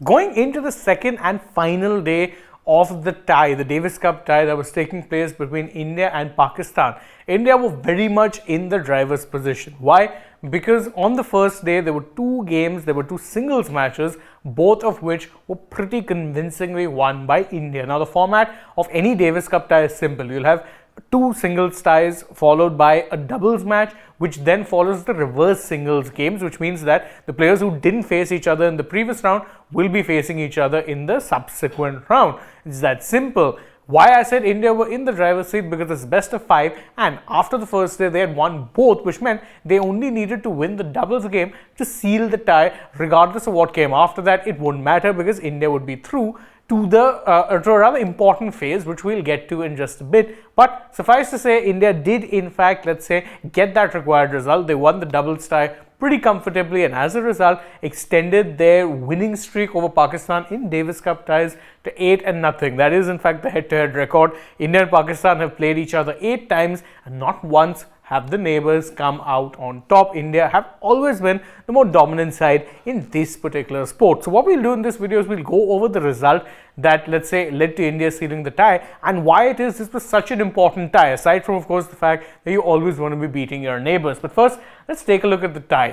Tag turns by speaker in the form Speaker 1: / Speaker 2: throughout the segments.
Speaker 1: Going into the second and final day of the tie, the Davis Cup tie that was taking place between India and Pakistan, India were very much in the driver's position. Why? Because on the first day, there were two games, there were two singles matches, both of which were pretty convincingly won by India. Now, the format of any Davis Cup tie is simple. You'll have two singles ties followed by a doubles match, which then follows the reverse singles games, which means that the players who didn't face each other in the previous round will be facing each other in the subsequent round. It's that simple. Why I said India were in the driver's seat? Because it's best of 5, and after the first day they had won both, which meant they only needed to win the doubles game to seal the tie. Regardless of what came after that, it wouldn't matter because India would be through to a rather important phase, which we'll get to in just a bit. But suffice to say, India did in fact, let's say, get that required result. They won the doubles tie pretty comfortably, and as a result extended their winning streak over Pakistan in Davis Cup ties to 8-0. That is in fact the head-to-head record. India and Pakistan have played each other 8 times, and not once have the neighbors come out on top. India have always been the more dominant side in this particular sport. So what we'll do in this video is we'll go over the result that, let's say, led to India sealing the tie and why it is this was such an important tie, aside from of course the fact that you always want to be beating your neighbors. But first, let's take a look at the tie.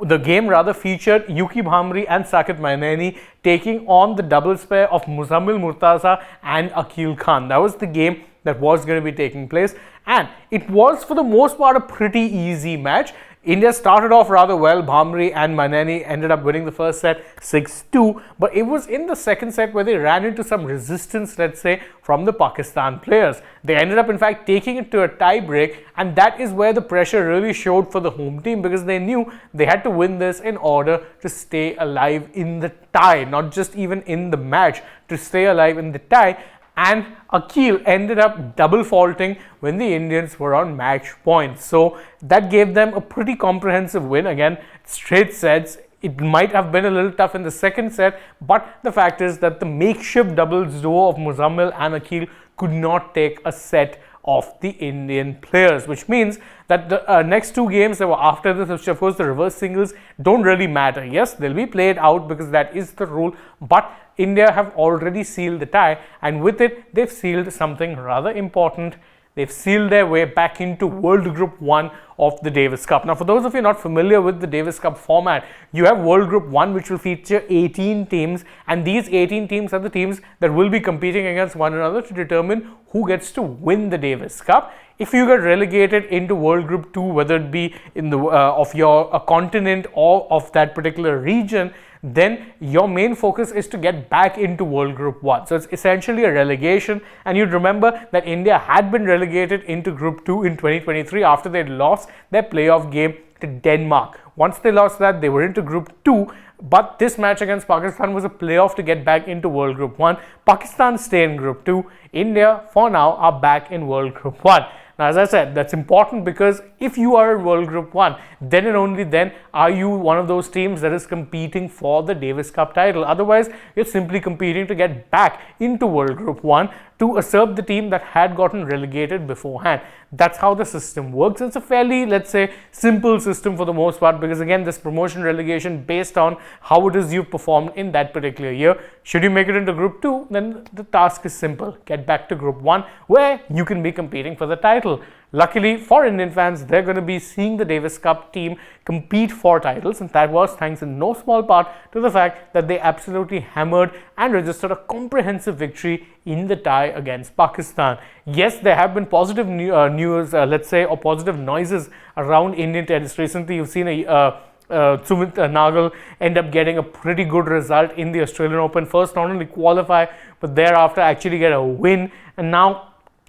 Speaker 1: The game rather featured Yuki Bhamri and Sakit Mainani taking on the doubles pair of Muzammil Murtaza and Akil Khan. That was the game that was going to be taking place, and it was for the most part a pretty easy match. India started off rather well. Bhamri and Mainani ended up winning the first set 6-2, but it was in the second set where they ran into some resistance, let's say, from the Pakistan players. They ended up in fact taking it to a tie break, and that is where the pressure really showed for the home team, because they knew they had to win this in order to stay alive in the tie, not just even in the match, to stay alive in the tie. And Akil ended up double faulting when the Indians were on match point. So that gave them a pretty comprehensive win. Again, straight sets. It might have been a little tough in the second set, but the fact is that the makeshift doubles duo of Muzammil and Akil could not take a set of the Indian players, which means that the next two games that were after this, which of course the reverse singles, don't really matter. Yes, they'll be played out because that is the rule, but India have already sealed the tie, and with it they've sealed something rather important. They've sealed their way back into World Group 1 of the Davis Cup. Now, for those of you not familiar with the Davis Cup format, you have World Group 1, which will feature 18 teams, and these 18 teams are the teams that will be competing against one another to determine who gets to win the Davis Cup. If you get relegated into World Group 2, whether it be in the of your continent or of that particular region, then your main focus is to get back into World Group 1. So it's essentially a relegation, and you'd remember that India had been relegated into Group 2 in 2023 after they'd lost their playoff game to Denmark. Once they lost that, they were into Group 2, but this match against Pakistan was a playoff to get back into World Group 1. Pakistan stay in Group 2. India, for now, are back in World Group 1. Now, as I said, that's important because if you are in World Group 1, then and only then are you one of those teams that is competing for the Davis Cup title. Otherwise, you're simply competing to get back into World Group 1 to usurp the team that had gotten relegated beforehand. That's how the system works. It's a fairly, let's say, simple system for the most part, because again, this promotion relegation based on how it is you've performed in that particular year. Should you make it into Group 2, then the task is simple. Get back to Group 1 where you can be competing for the title. Luckily for Indian fans, they're going to be seeing the Davis Cup team compete for titles, and that was thanks in no small part to the fact that they absolutely hammered and registered a comprehensive victory in the tie against Pakistan. Yes, there have been positive news, let's say, or positive noises around Indian tennis recently. You've seen Sumit Nagal end up getting a pretty good result in the Australian Open. First, not only qualify, but thereafter actually get a win, and now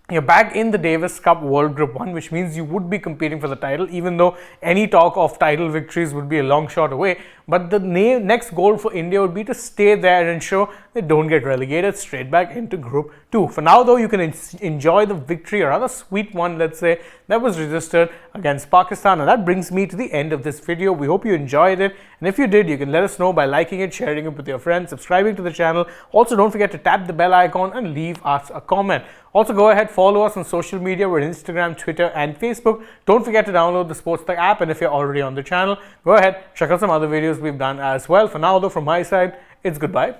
Speaker 1: you're back in the Davis Cup World Group 1, which means you would be competing for the title, even though any talk of title victories would be a long shot away. But the next goal for India would be to stay there and ensure they don't get relegated straight back into Group 2. For now, though, you can enjoy the victory, a rather sweet one, let's say, that was registered against Pakistan. And that brings me to the end of this video. We hope you enjoyed it. And if you did, you can let us know by liking it, sharing it with your friends, subscribing to the channel. Also, don't forget to tap the bell icon and leave us a comment. Also, go ahead, follow us on social media. We're on Instagram, Twitter, and Facebook. Don't forget to download the AajTak app. And if you're already on the channel, go ahead, check out some other videos we've done as well. For now, though, from my side, it's goodbye.